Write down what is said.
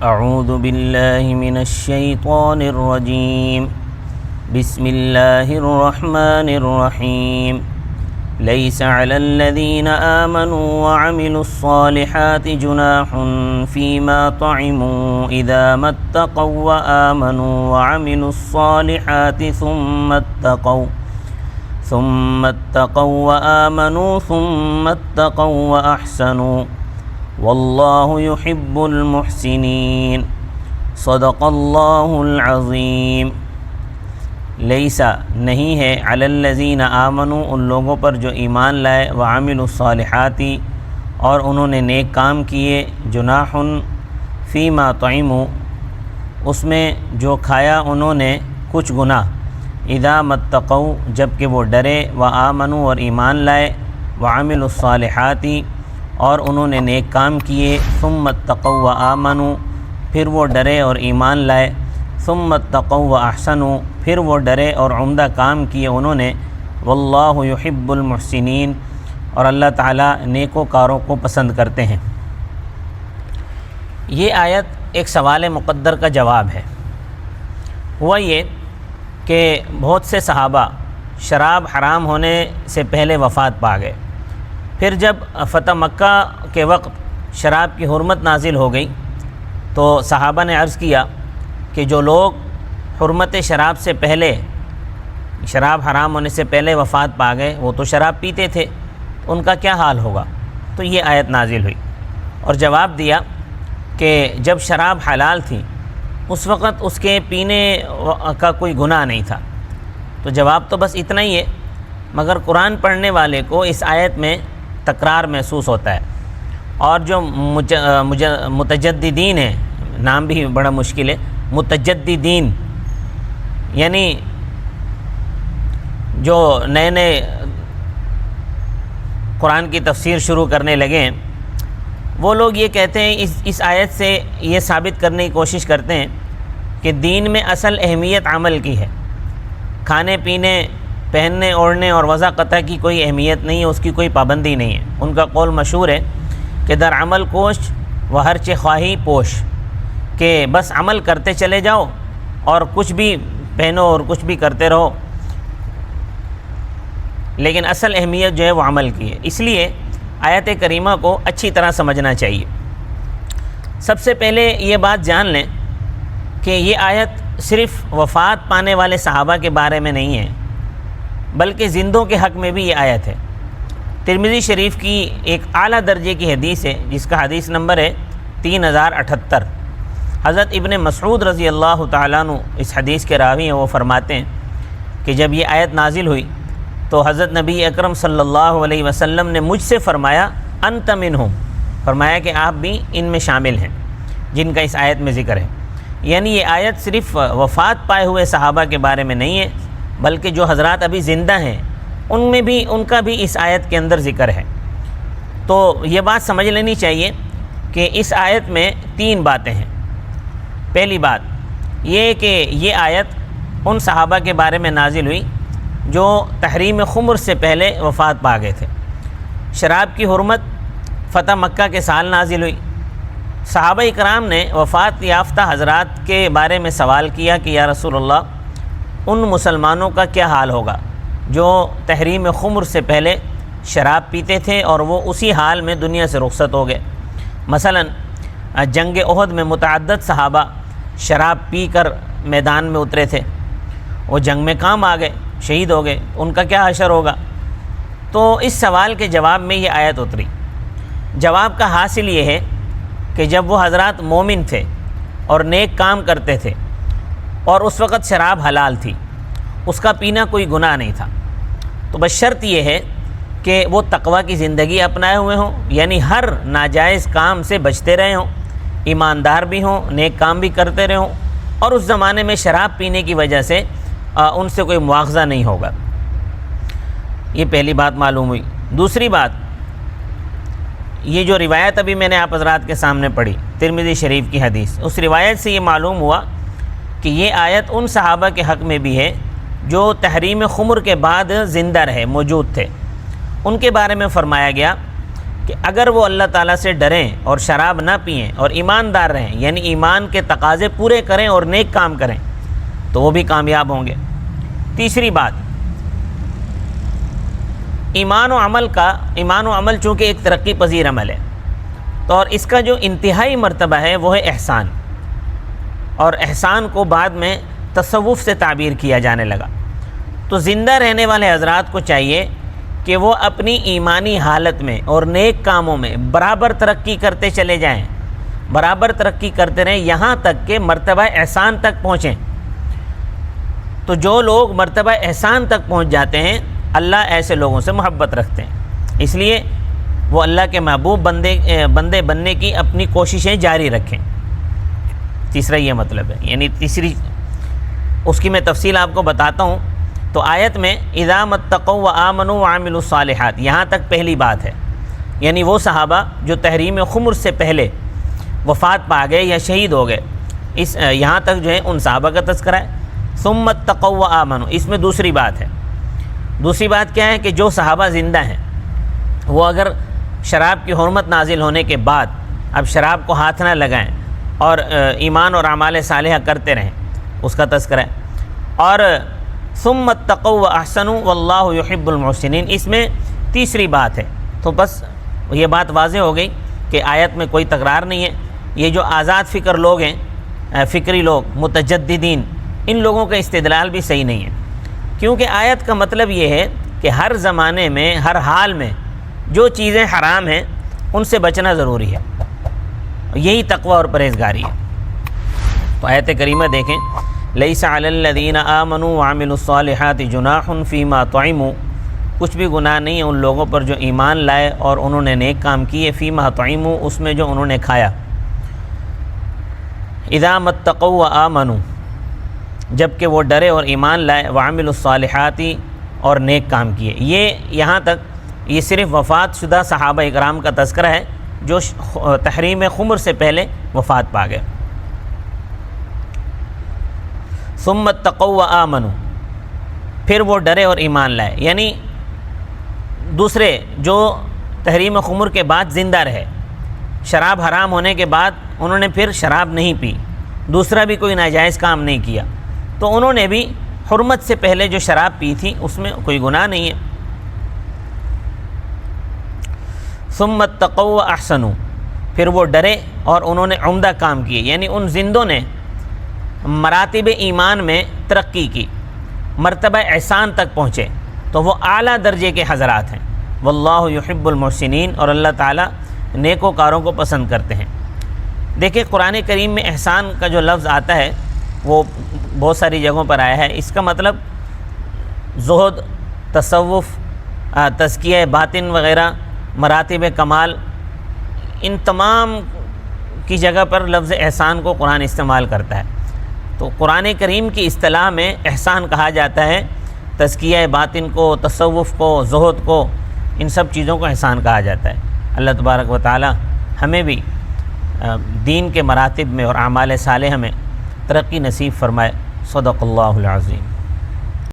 اعوذ باللہ من الشیطان الرجیم بسم اللہ الرحمن الرحیم لیس علی الذین آمنوا وعملوا الصالحات جناح فیما طعموا اذا ما اتقوا وآمنوا وعملوا الصالحات ثم اتقوا وآمنوا ثم اتقوا وأحسنوا واللہ یحب المحسنین صدق اللہ العظیم۔ لیسا نہیں ہے علی الذین آمنوا ان لوگوں پر جو ایمان لائے وعملوا الصالحات اور انہوں نے نیک کام کیے جناح فیما طعموا اس میں جو کھایا انہوں نے کچھ گناہ اذا ما اتقوا جب کہ وہ ڈرے وآمنوا اور ایمان لائے وعملوا الصالحات اور انہوں نے نیک کام کیے ثم اتقوا وآمنوا پھر وہ ڈرے اور ایمان لائے ثم اتقوا واحسنوا پھر وہ ڈرے اور عمدہ کام کیے انہوں نے واللہ یحب المحسنین اور اللہ تعالیٰ نیکوکاروں کو پسند کرتے ہیں۔ یہ آیت ایک سوال مقدر کا جواب ہے۔ ہوا یہ کہ بہت سے صحابہ شراب حرام ہونے سے پہلے وفات پا گئے، پھر جب فتح مکہ کے وقت شراب کی حرمت نازل ہو گئی تو صحابہ نے عرض کیا کہ جو لوگ حرمت شراب سے پہلے شراب حرام ہونے سے پہلے وفات پا گئے وہ تو شراب پیتے تھے، ان کا کیا حال ہوگا؟ تو یہ آیت نازل ہوئی اور جواب دیا کہ جب شراب حلال تھی اس وقت اس کے پینے کا کوئی گناہ نہیں تھا۔ تو جواب تو بس اتنا ہی ہے، مگر قرآن پڑھنے والے کو اس آیت میں تکرار محسوس ہوتا ہے، اور جو متجددین ہیں، نام بھی بڑا مشکل ہے، متجددین یعنی جو نئے نئے قرآن کی تفسیر شروع کرنے لگے ہیں، وہ لوگ یہ کہتے ہیں، اس آیت سے یہ ثابت کرنے کی کوشش کرتے ہیں کہ دین میں اصل اہمیت عمل کی ہے، کھانے پینے پہننے اوڑھنے اور وضع قطع کی کوئی اہمیت نہیں ہے، اس کی کوئی پابندی نہیں ہے۔ ان کا قول مشہور ہے کہ در عمل کوش و ہر چہ خواہی پوش، کہ بس عمل کرتے چلے جاؤ اور کچھ بھی پہنو اور کچھ بھی کرتے رہو، لیکن اصل اہمیت جو ہے وہ عمل کی ہے۔ اس لیے آیت کریمہ کو اچھی طرح سمجھنا چاہیے۔ سب سے پہلے یہ بات جان لیں کہ یہ آیت صرف وفات پانے والے صحابہ کے بارے میں نہیں ہے، بلکہ زندوں کے حق میں بھی یہ آیت ہے۔ ترمذی شریف کی ایک اعلیٰ درجے کی حدیث ہے جس کا حدیث نمبر ہے 3078۔ حضرت ابن مسعود رضی اللہ تعالیٰ عنہ اس حدیث کے راوی ہیں، وہ فرماتے ہیں کہ جب یہ آیت نازل ہوئی تو حضرت نبی اکرم صلی اللہ علیہ وسلم نے مجھ سے فرمایا انت منہم، فرمایا کہ آپ بھی ان میں شامل ہیں جن کا اس آیت میں ذکر ہے۔ یعنی یہ آیت صرف وفات پائے ہوئے صحابہ کے بارے میں نہیں ہے، بلکہ جو حضرات ابھی زندہ ہیں ان کا بھی اس آیت کے اندر ذکر ہے۔ تو یہ بات سمجھ لینی چاہیے کہ اس آیت میں 3 باتیں ہیں۔ پہلی بات یہ کہ یہ آیت ان صحابہ کے بارے میں نازل ہوئی جو تحریم خمر سے پہلے وفات پا گئے تھے۔ شراب کی حرمت فتح مکہ کے سال نازل ہوئی۔ صحابہ اکرام نے وفات یافتہ حضرات کے بارے میں سوال کیا کہ یا رسول اللہ، ان مسلمانوں کا کیا حال ہوگا جو تحریم خمر سے پہلے شراب پیتے تھے اور وہ اسی حال میں دنیا سے رخصت ہو گئے؟ مثلا جنگ احد میں متعدد صحابہ شراب پی کر میدان میں اترے تھے، وہ جنگ میں کام آ گئے، شہید ہو گئے، ان کا کیا حشر ہوگا؟ تو اس سوال کے جواب میں یہ آیت اتری۔ جواب کا حاصل یہ ہے کہ جب وہ حضرات مومن تھے اور نیک کام کرتے تھے اور اس وقت شراب حلال تھی، اس کا پینا کوئی گناہ نہیں تھا، تو بس شرط یہ ہے کہ وہ تقوی کی زندگی اپنائے ہوئے ہوں، یعنی ہر ناجائز کام سے بچتے رہے ہوں، ایماندار بھی ہوں، نیک کام بھی کرتے رہے ہوں، اور اس زمانے میں شراب پینے کی وجہ سے ان سے کوئی مواخذہ نہیں ہوگا۔ یہ پہلی بات معلوم ہوئی۔ دوسری بات، یہ جو روایت ابھی میں نے آپ حضرات کے سامنے پڑھی ترمذی شریف کی حدیث، اس روایت سے یہ معلوم ہوا کہ یہ آیت ان صحابہ کے حق میں بھی ہے جو تحریم خمر کے بعد زندہ رہے، موجود تھے۔ ان کے بارے میں فرمایا گیا کہ اگر وہ اللہ تعالیٰ سے ڈریں اور شراب نہ پئیں اور ایماندار رہیں، یعنی ایمان کے تقاضے پورے کریں اور نیک کام کریں، تو وہ بھی کامیاب ہوں گے۔ تیسری بات، ایمان و عمل چونکہ ایک ترقی پذیر عمل ہے، تو اور اس کا جو انتہائی مرتبہ ہے وہ ہے احسان، اور احسان کو بعد میں تصوف سے تعبیر کیا جانے لگا۔ تو زندہ رہنے والے حضرات کو چاہیے کہ وہ اپنی ایمانی حالت میں اور نیک کاموں میں برابر ترقی کرتے چلے جائیں، برابر ترقی کرتے رہیں یہاں تک کہ مرتبہ احسان تک پہنچیں۔ تو جو لوگ مرتبہ احسان تک پہنچ جاتے ہیں، اللہ ایسے لوگوں سے محبت رکھتے ہیں، اس لیے وہ اللہ کے محبوب بندے بننے کی اپنی کوششیں جاری رکھیں۔ تیسرا یہ مطلب ہے، یعنی تیسری اس کی میں تفصیل آپ کو بتاتا ہوں۔ تو آیت میں اذا متقوا وآمنوا وعملوا الصالحات، یہاں تک پہلی بات ہے، یعنی وہ صحابہ جو تحریم خمر سے پہلے وفات پا گئے یا شہید ہو گئے، یہاں تک جو ہے ان صحابہ کا تذکرہ ہے۔ ثم اتقوا وآمنوا، اس میں دوسری بات ہے۔ دوسری بات کیا ہے کہ جو صحابہ زندہ ہیں وہ اگر شراب کی حرمت نازل ہونے کے بعد اب شراب کو ہاتھ نہ لگائیں اور ایمان اور اعمال صالحہ کرتے رہیں، اس کا تذکرہ ہے۔ اور ثم اتقوا واحسنوا واللہ یحب المحسنین، اس میں تیسری بات ہے۔ تو بس یہ بات واضح ہو گئی کہ آیت میں کوئی تکرار نہیں ہے۔ یہ جو آزاد فکر لوگ ہیں، فکری لوگ، متجددین، ان لوگوں کا استدلال بھی صحیح نہیں ہے، کیونکہ آیت کا مطلب یہ ہے کہ ہر زمانے میں ہر حال میں جو چیزیں حرام ہیں ان سے بچنا ضروری ہے، یہی تقوی اور پرہیزگاری ہے۔ تو آیت کریمہ دیکھیں، لیس علی الذین آمنوا وعملوا الصالحات جناح فیما طعموا، کچھ بھی گناہ نہیں ہے ان لوگوں پر جو ایمان لائے اور انہوں نے نیک کام کیے، فیما طعموا، اس میں جو انہوں نے کھایا۔ اذا متقوا وآمنوا، جب کہ وہ ڈرے اور ایمان لائے، وعملوا الصالحات، اور نیک کام کیے۔ یہ یہاں تک یہ صرف وفات شدہ صحابہ اکرام کا تذکرہ ہے جو تحریم خمر سے پہلے وفات پا گئے۔ ثم اتقوا وآمنوا، پھر وہ ڈرے اور ایمان لائے، یعنی دوسرے جو تحریم خمر کے بعد زندہ رہے، شراب حرام ہونے کے بعد انہوں نے پھر شراب نہیں پی، دوسرا بھی کوئی ناجائز کام نہیں کیا، تو انہوں نے بھی حرمت سے پہلے جو شراب پی تھی اس میں کوئی گناہ نہیں ہے۔ ثم اتقوا واحسنوا، پھر وہ ڈرے اور انہوں نے عمدہ کام کیے، یعنی ان زندوں نے مراتب ایمان میں ترقی کی، مرتبہ احسان تک پہنچے، تو وہ اعلیٰ درجے کے حضرات ہیں۔ واللہ یحب المحسنین، اور اللہ تعالیٰ نیکوکاروں کو پسند کرتے ہیں۔ دیکھیں قرآن کریم میں احسان کا جو لفظ آتا ہے وہ بہت ساری جگہوں پر آیا ہے۔ اس کا مطلب زہد، تصوف، تزکیہ باطن وغیرہ، مراتب کمال، ان تمام کی جگہ پر لفظ احسان کو قرآن استعمال کرتا ہے۔ تو قرآن کریم کی اصطلاح میں احسان کہا جاتا ہے تزکیہ باطن کو، تصوف کو، زہد کو، ان سب چیزوں کو احسان کہا جاتا ہے۔ اللہ تبارک و تعالی ہمیں بھی دین کے مراتب میں اور اعمال صالحہ میں ترقی نصیب فرمائے۔ صدق اللہ العظیم۔